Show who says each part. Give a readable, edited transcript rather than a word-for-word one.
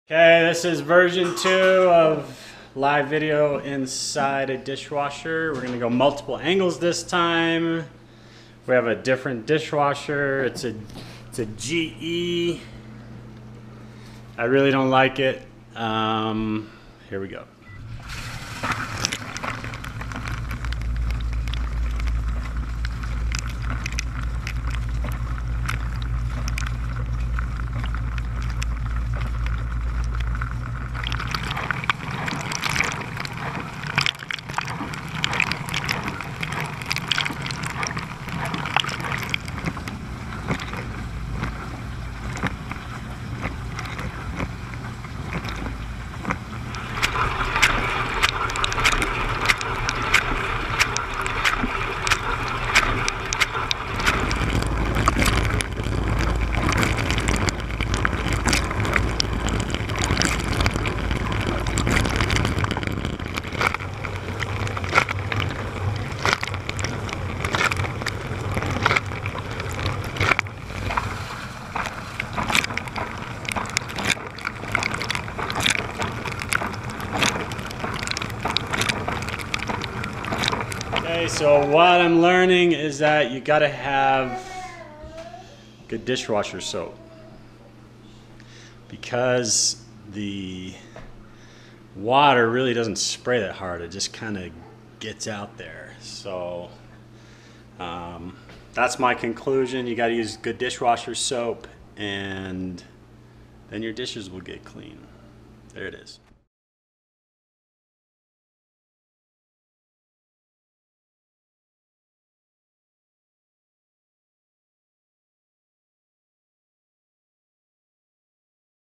Speaker 1: Okay, this is version 2 of live video inside a dishwasher. We're gonna go multiple angles this time. We have a different dishwasher. It's a GE. I really don't like it. Here we go. Okay, so what I'm learning is that you gotta have good dishwasher soap because the water really doesn't spray that hard. It just kind of gets out there. So that's my conclusion. You gotta use good dishwasher soap and then your dishes will get clean. There it is.